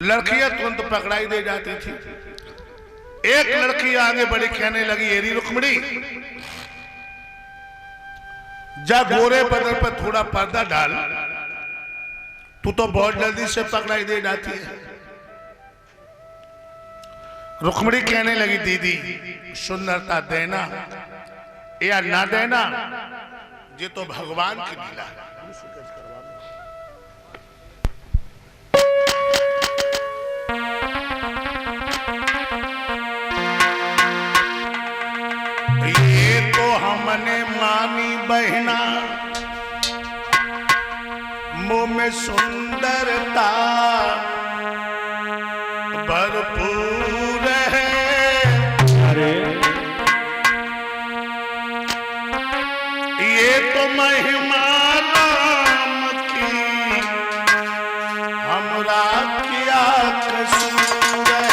लड़कियां तुरंत पकड़ाई दे जाती थी। एक लड़की आगे बढ़ी, कहने लगी, एरी रुक्मिणी, जा गोरे बदन पर थोड़ा पर्दा डाल, तू तो बहुत जल्दी से पकड़ाई दे जाती है। रुक्मिणी कहने लगी, दीदी सुंदरता देना या ना देना ये तो भगवान की लीला है। ये तो हमने मानी बहना, मुंह में सुंदरता भरपूर है। अरे ये तो महिमा राम की, हमरा क्या कसूर है।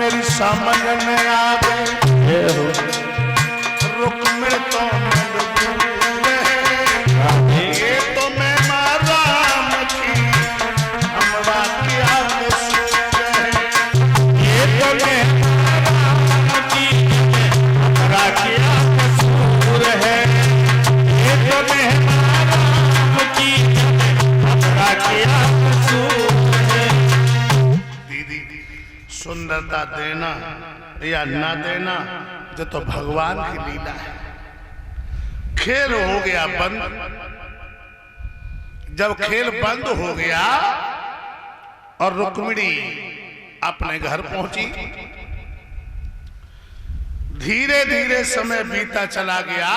मेरी समझ में आ गए, रुक्मिणी तो मजबूर है। ये तो मैं राम की, हमरा क्या कसूर है। ये तो मैं राम की, हमरा क्या कसूर है। ये तो मैं राम की, हमरा क्या कसूर है। दीदी सुंदरता देना या ना देना ये तो भगवान की लीला है। खेल हो गया बंद। जब खेल बंद हो गया और रुक्मिणी अपने घर पहुंची, धीरे धीरे समय बीता चला गया।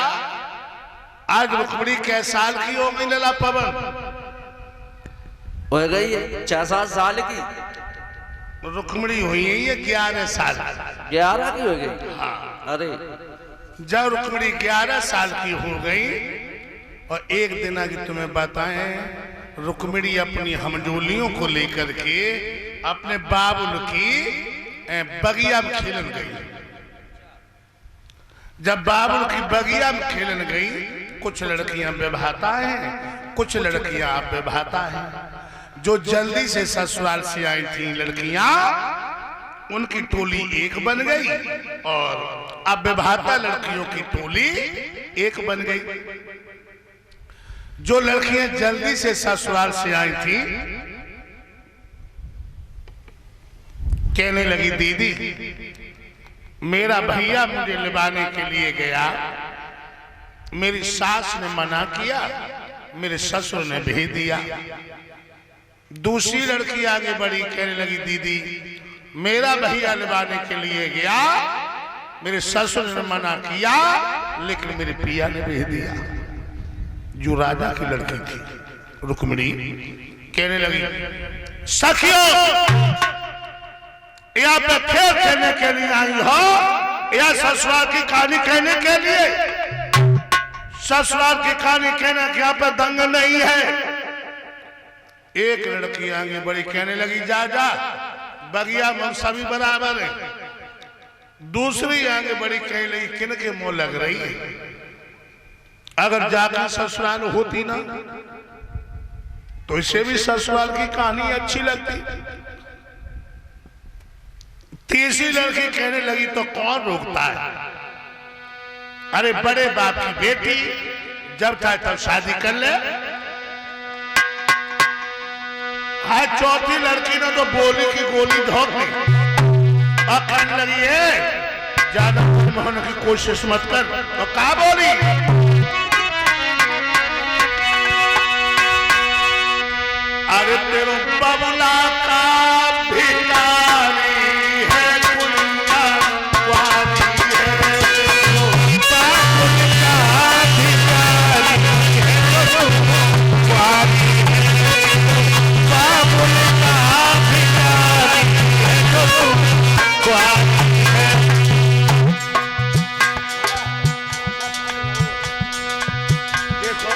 आज रुक्मिणी कै साल की हो गई लला पवन? हो गई 6-7 साल की। रुक्मिणी हुई है ये 11 साल। 11 की हो गई? हाँ। अरे जब रुक्मिणी 11 साल की हो गई और एक दिन आगे तुम्हें बताएं, रुक्मिणी अपनी हमजोलियों को लेकर के अपने बाबुल की बगिया में खेलन गई। जब बाबुल की बगिया में खेलन गई, कुछ लड़कियां बेभाता हैं, कुछ लड़कियां अबेभाता हैं। जो जल्दी से ससुराल से आई थी लड़कियां, उनकी टोली एक बन गई और अबेभाता लड़कियों की टोली एक बन गई। जो लड़कियां जल्दी से ससुराल से आई थी, कहने लगी, दीदी मेरा भैया मुझे लिबाने के लिए गया, मेरी सास ने मना किया, मेरे ससुर ने भेज दिया। दूसरी लड़की आगे बढ़ी, कहने लगी, दीदी मेरा भैया लिबाने के लिए गया, मेरे ससुर ने मना किया, लेकिन मेरे पिया ने भेज दिया। जो राजा की लड़की थी रुक्मिणी कहने लगी, सखियों यहाँ पे खेल खेलने के लिए आई हो या ससुराल की कहानी कहने के लिए? ससुराल की कहानी कहने के यहाँ पे दंग नहीं है। एक लड़की आगे बड़ी, कहने लगी, जा जा बगिया में सभी बराबर है। दूसरी आगे बड़ी, कहने लगी, किन के मुंह लग रही है? अगर जाकर ससुराल होती ना तो इसे भी ससुराल की कहानी अच्छी लगती। तीसरी लड़की कहने लगी, तो कौन रोकता है? अरे बड़े बाप की बेटी, जब चाहे तब शादी कर ले। हाँ, चौथी लड़की ने तो बोली की गोली धोक दी और कहने लगी है, ज्यादा होने की कोशिश मत कर। तो का बोली अरे तेरो बबला का भिखारी है कुल्ला वाली है, तेरो बाबुल का भिखारी है वाली है, बाबुल का भिखारी है वाली है। देखो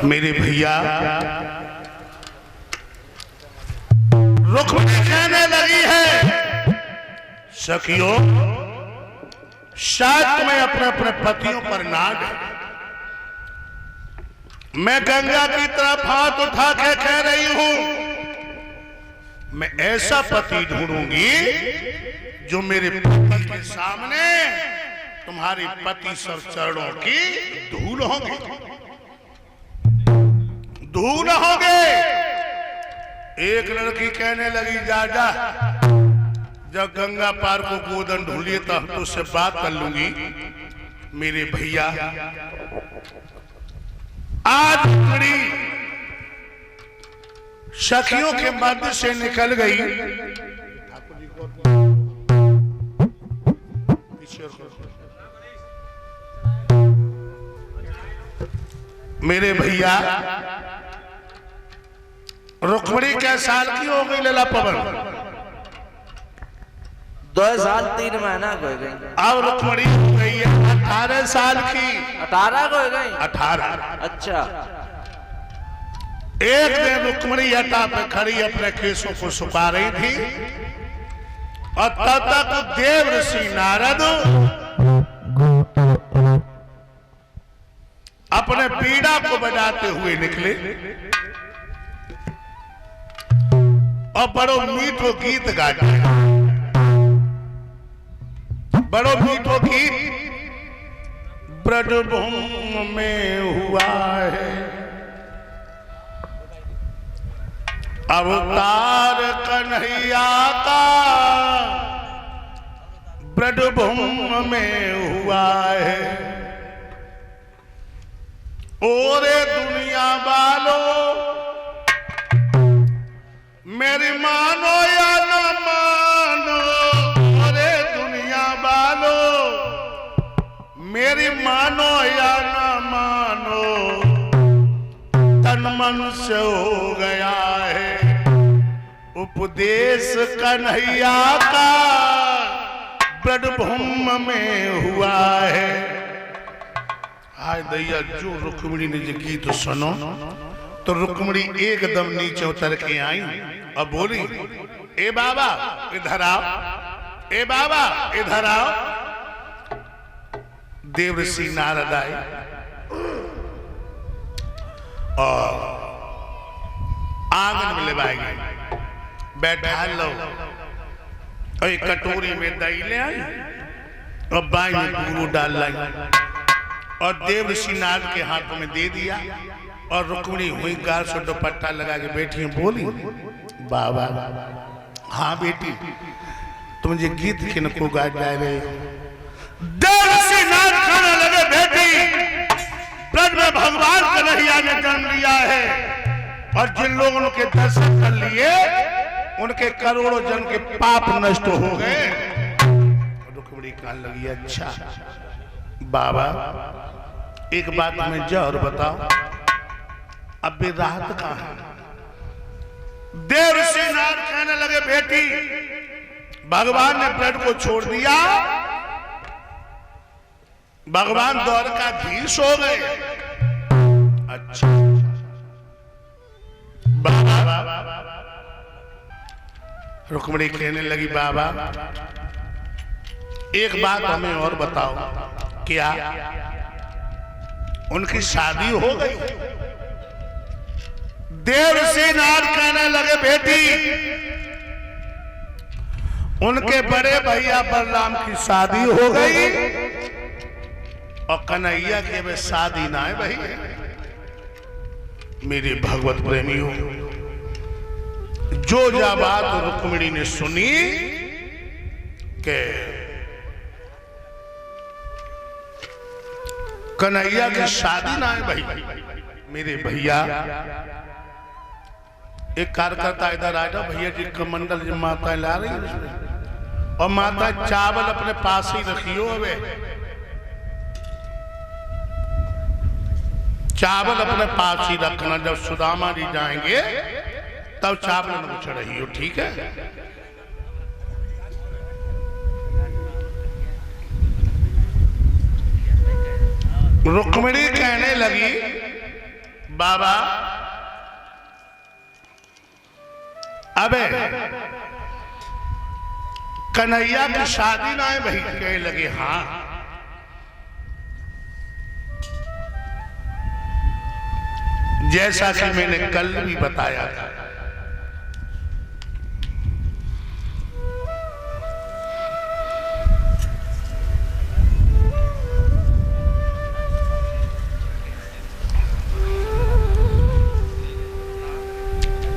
मेरे भैया रुक्मिणी कहने लगी है सखियों शायद तुम्हें अपने अपने पतियों पर नाज है। मैं गंगा की तरफ हाथ उठा के कह रही हूं मैं ऐसा पति ढूंढूंगी जो मेरे पति के सामने तुम्हारी पति सर चरणों की धूल होंगी, धूल होंगे। एक लड़की कहने लगी जा जा जब गंगा पार को गोदन ढूंढिए तो हम तुझसे बात कर लूंगी। मेरे भैया आज बड़ी सखियों के मध्य से निकल गई। मेरे भैया रुक्मिणी क्या साल की हो गई लला पवन? 2 साल 3 महीना हो गई। अब रुक्मिणी हो गई है 18 साल की। 18 हो गई? 18। अच्छा। एक दिन रुक्मिणी हटा पे खड़ी अपने केसों को सुखा रही थी और तब तक देव ऋषि नारद अपने पीड़ा को बजाते हुए निकले और बड़ो मीठो गीत गाते हैं। बड़ो मीठो गीत ब्रजभूमि में हुआ है अवतार कन्हैया का, ब्रजभूमि में हुआ है। ओरे दुनिया वालों मेरी मानो या न मानो, ओरे दुनिया वालों मेरी मानो या न मानो, तन तन मन से हो गया है उपदेश कन्हैया का ब्रजभूमि में हुआ है। हाय दैया, जो रुक्मिणी ने जो गीत सुनो तो रुक्मिणी एकदम नीचे उतर के आई और बोली, ए बाबा इधर आओ, ए बाबा इधर आओ। देवर्षि नारद आए और आंगन में ले गए, बैठा लो और एक कटोरी में दही ले आई और बाई में दूध डाल लाई और देवर्षि नारद के हाथों में दे दिया। और रुक्मिणी हुई गाल से दुपट्टा लगा के बैठी बोली, बाबा हाँ बेटी, तुम ये गीत किन को गा जा रहे हो? देवर्षि नारद कहने लगे, बेटी ब्रज में भगवान कन्हैया ने जन्म लिया है और जिन लोगों के दर्शन कर लिए उनके करोड़ों जन के पाप नष्ट हो गए। रुक्मिणी कहने लगी, अच्छा बाबा एक बात में जरूर बताओ, अब भी राहत कहां है? देवर्षि नारद कहने लगे, बेटी भगवान ने ब्रज को छोड़ दिया, भगवान द्वारकाधीश हो गए। अच्छा बाबा, रुक्मिणी कहने लगी, बाबा एक बात हमें और बताओ, क्या उनकी शादी हो गई? देवर्षि नारद कहने लगे, बेटी उनके बड़े भैया बलराम की शादी हो गई और कन्हैया की अब शादी ना है भाई। मेरे भगवत प्रेमियों, जो जा बात रुक्मिणी ने सुनी कि कन्हैया की शादी ना है भाई, मेरे भैया एक कार्यकर्ता इधर आ जाओ, भैया जी कमंडल जी माता ला रही है और माता चावल अपने पास ही रखियो, अबे चावल अपने पास ही रखना, जब सुदामा जी जाएंगे तब चावल में चढ़ाइयो, ठीक है? रुक्मिणी कहने लगी, बाबा अबे कन्हैया की शादी ना है भाई? कहने लगे, हाँ। जैसा कि मैंने कल भी बताया था,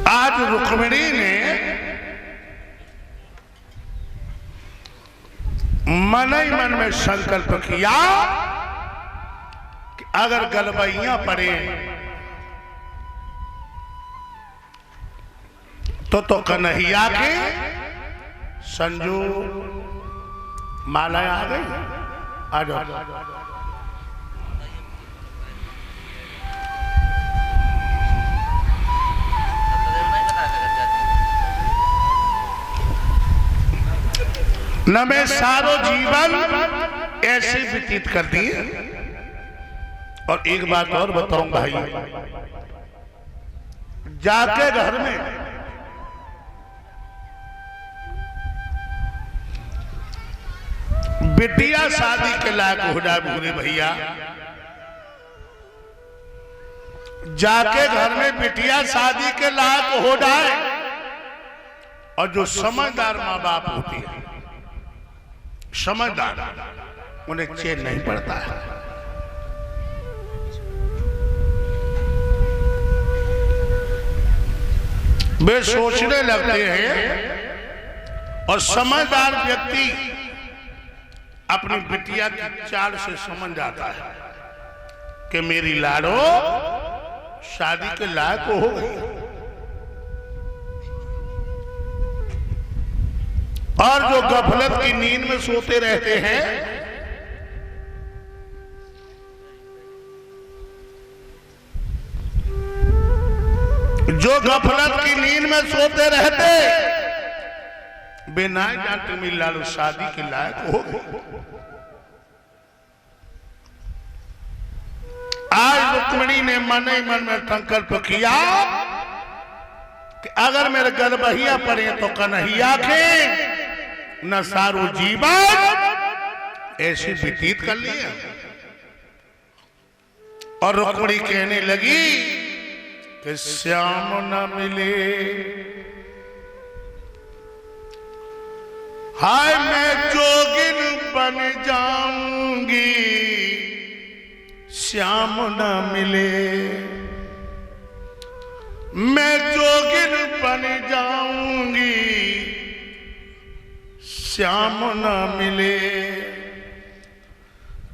आज रुक्मिणी ने मन ही मन में संकल्प किया कि अगर गलबैया पड़े तो कन्हैया के संजू माला आ गई। आ जाओ, न मैं सारो जीवन ऐसे व्यतीत कर दिए। और एक बात और बताऊं भाई, जाके घर में बिटिया शादी के लायक हो जाए, भूरे भैया जाके घर में बिटिया शादी के लायक हो जाए, और जो समझदार माँ बाप होती है, समझदार, उन्हें चैन नहीं पड़ता है। वे सोचने लगते हैं और समझदार व्यक्ति अपनी बिटिया की चाल से समझ जाता है कि मेरी लाडो शादी के लायक हो गई। और जो गफलत की नींद में सोते रहते हैं, जो गफलत की नींद में सोते रहते बिना जाते में लालू शादी के लायक हो गए। आज रुक्मिणी ने मन ही मन में संकल्प किया कि अगर मेरे गलबहिया पड़े तो कन्हैया के न सारू जीवन ऐसी व्यतीत कर लिया। और रुक्मिणी कहने लगी कि श्याम न मिले, हाय मैं जोगिन बन जाऊंगी श्याम न मिले, मैं जोगिन बन जाऊंगी श्याम न मिले,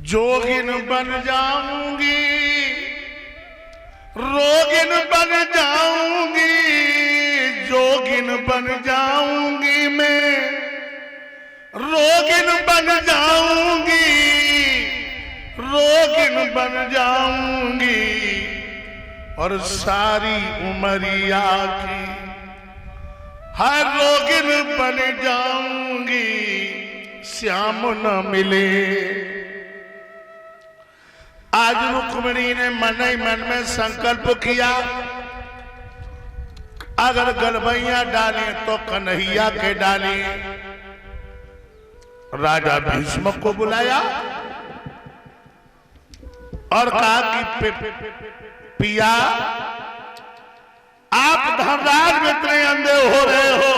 जोगिन बन जाऊंगी रोगिन बन जाऊंगी, जोगिन बन जाऊंगी मैं रोगिन बन जाऊंगी, रोगिन बन जाऊंगी और सारी उमरिया की हर रोगिन बन जाऊंगी श्याम न मिले। आज रुक्मिणी ने मन ही मन में संकल्प किया अगर गलबैया डाले तो कन्हैया के डाले। राजा भीष्म को बुलाया और कहा कि पिया आप धर्मराज में इतने अंधे हो रहे हो,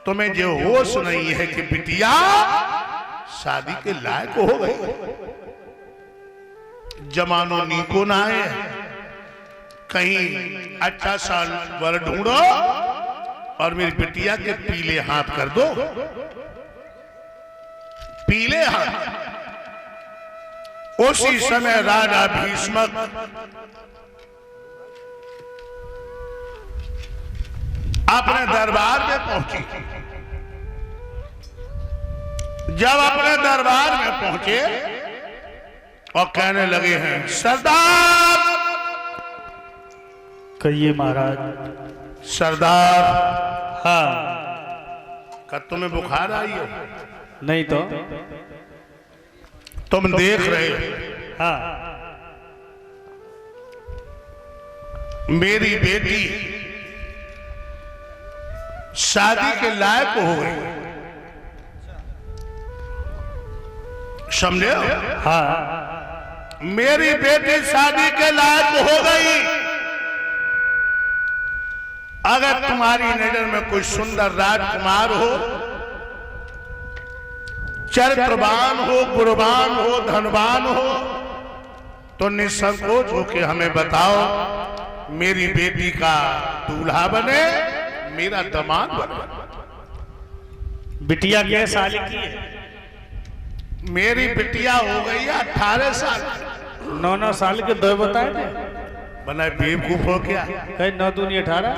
तुम्हें जो होश नहीं है कि बिटिया शादी के लायक हो गई। जमानो नीको ना है, कहीं अच्छा सा वर ढूंढो और मेरी बिटिया के पीले हाथ कर दो, पीले हाथ। उसी समय राजा भीष्म अपने दरबार में पहुंचे। जब अपने दरबार में पहुंचे और कहने लगे हैं सरदार, कहिए महाराज। सरदार, हाँ। क्या तुम्हें बुखार आई हो? नहीं तो तुम देख रहे हो हाँ। मेरी बेटी शादी के लायक हो गई, समझे? हाँ। मेरी बेटी शादी के लायक हो गई। अगर तुम्हारी नजर में कोई सुंदर राजकुमार हो, चरित्रवान हो, गुणवान हो, धनवान हो, तो निसंकोच होकर हमें बताओ, मेरी बेटी का दूल्हा बने, मेरा दामाद बने। बिटिया क्या साल की है? मेरी बिटिया हो गई है 18 साल। 9 साल के दो बताए थे। बना बेवकूफ हो क्या? कहीं 9 दूनी 18।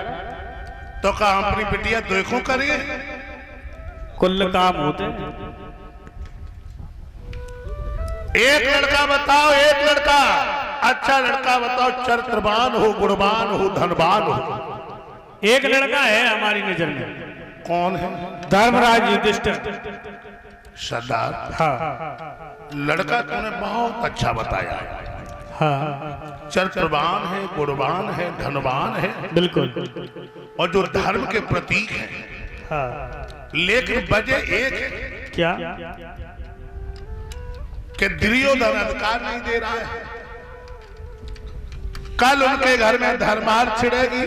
तो कहा अपनी बिटिया देखो करिए, कुल काम होते। एक लड़का बताओ, एक लड़का, अच्छा लड़का बताओ, चरित्रवान हो, गुणवान हो, धनवान हो। एक लड़का है हमारी नजर में। कौन है? धर्मराज युधिष्ठिर। सरदार, हाँ। लड़का तूने बहुत अच्छा बताया। हाँ। चरित्रवान है, गुणवान है, धनवान है, बिल्कुल। और जो धर्म के प्रतीक है। हाँ। लेकिन वजह एक है, क्या? कि दुर्योधन अधिकार नहीं दे रहा है। कल उनके घर में धर्मार छिड़ेगी,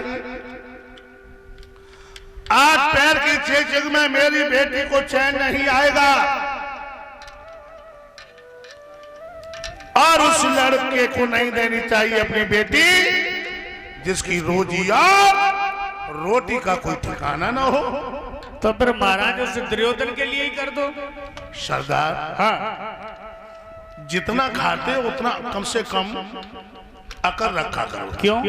आज पैर की चेचक में मेरी बेटी को चैन नहीं आएगा। और उस लड़के को नहीं देनी चाहिए अपनी बेटी जिसकी रोजी और रोटी का कोई ठिकाना ना हो। तो फिर महाराज उस दुर्योधन के लिए ही कर दो। सरदार, हाँ। जितना खाते उतना कम से कम अकल रखा करो। क्यों?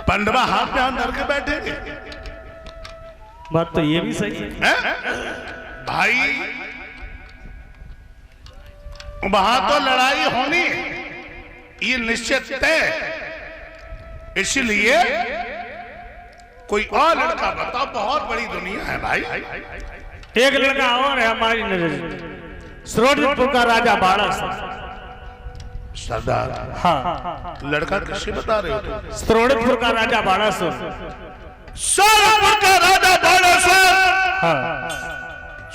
पंडवा हाथ में हाथ धर के बैठेंगे। बात तो ये भी सही है। भाई वहां तो लड़ाई होनी, ये निश्चित तय। इसलिए कोई और लड़का बताओ, बहुत बड़ी दुनिया है भाई। एक लड़का और है हमारी नजर में, श्रोडपुर का राजा बाड़स। सरदार, हाँ, लड़का किससे बता रहे हो तुम? श्रोडपुर का राजा बाड़स। श्रोडपुर का राजा बाड़स हाँ,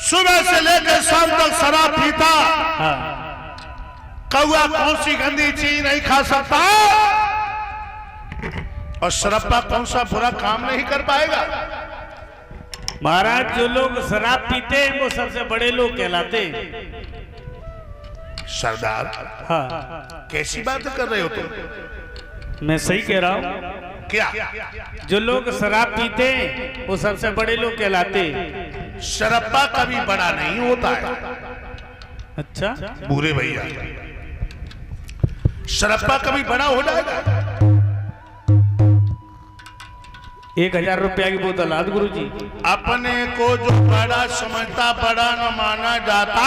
सुबह से लेकर शाम तक शराब पीता। हाँ, कौआ कौन सी गंदी चीज नहीं खा सकता, और शराबा कौन सा बुरा काम नहीं कर पाएगा। महाराज जो लोग शराब पीते हैं वो सबसे बड़े लोग कहलाते हैं। सरदार, हाँ, कैसी बात कर रहे हो तुम? मैं सही कह रहा हूँ। क्या? जो लोग शराब पीते हैं वो सबसे बड़े लोग कहलाते हैं। शराबा कभी बड़ा नहीं होता है। अच्छा, बुरे भैया, शराबा कभी बड़ा हो जाएगा? 1000 रुपया की बोतल आद गुरु जी। अपने को जो बड़ा समझता बड़ा न माना जाता,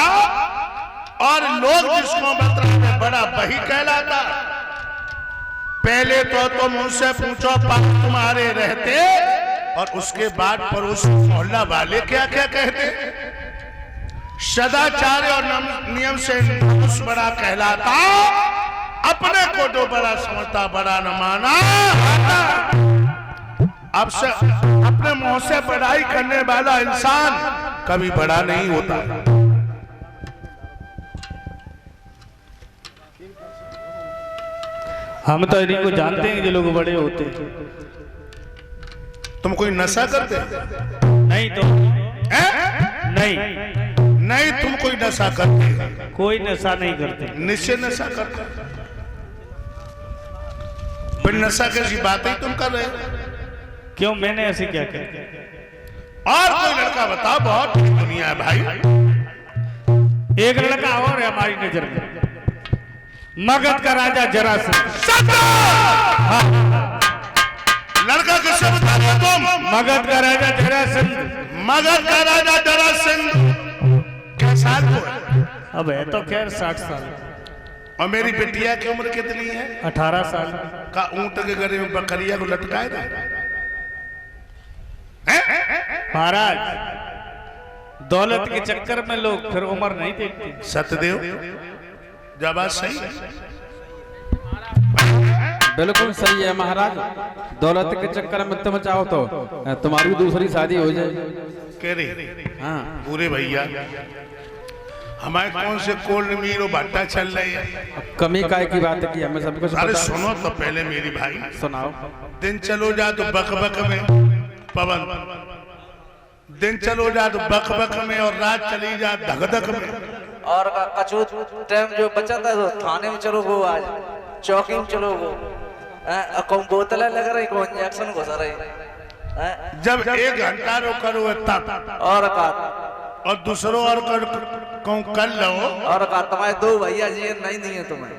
और लोग जिसको बताते बड़ा वही कहलाता। पहले तो तुम उनसे पूछो पास तुम्हारे रहते, और उसके बाद पड़ोस मोहल्ला वाले क्या क्या कहते। सदाचार और नियम से पुरुष बड़ा कहलाता, अपने को जो बड़ा समझता बड़ा न माना। अब से अपने मुंह से बड़ाई करने वाला इंसान कभी बड़ा नहीं होता। हम तो इन्हीं को जानते हैं जो लोग बड़े होते हैं। तुम कोई नशा करते? नहीं तो नहीं, नहीं, तुम कोई नशा करते? कोई नशा नहीं करते। निश्चय नशा करते। फिर नशा कैसी बात ही तुम कर रहे हो? क्यों, मैंने ऐसे क्या किया? और कोई लड़का बताओ, बहुत दुनिया है भाई। एक लड़का और है हमारी नजर में, मगध का राजा जरासंध। हाँ, लड़का किससे बता रहे हो तुम? मगध का राजा जरासंध। मगध का राजा जरासंध क्या साल को है? अब है तो खैर 60 साल। और मेरी बिटिया की उम्र कितनी है? 18 साल का ऊंट के गले में बकरिया को लटकाए था। महाराज, दौलत के चक्कर में लोग फिर उम्र नहीं देखते। सतदेव, जब बात सही है। बिल्कुल सही है महाराज। दौलत के चक्कर में तुम चाहो तो तुम्हारी दूसरी शादी हो जाए। कह रही? हाँ, पूरे भैया, हमारे कौन से कोल्ड मील भट्टा चल रही है? कमी काय की बात की हमें सब कुछ अरे पता। सुनो तो पहले मेरी भाई, सुनाओ। दिन चलो जा तो बक बक में पवन, दिन चलो जा तो बक बक में, और रात चली जा धक धक में। और कछु टाइम जो बचा था तो थाने में चलो गो, आज चौकी में चलो गो, कौन बोतल लग रही, कौन इंजेक्शन घुसा रही। जब 1 घंटा रोकर तब, और का और दूसरों और कर लो, और का तुम्हारे 2 भैया जी नहीं दिए तुम्हें।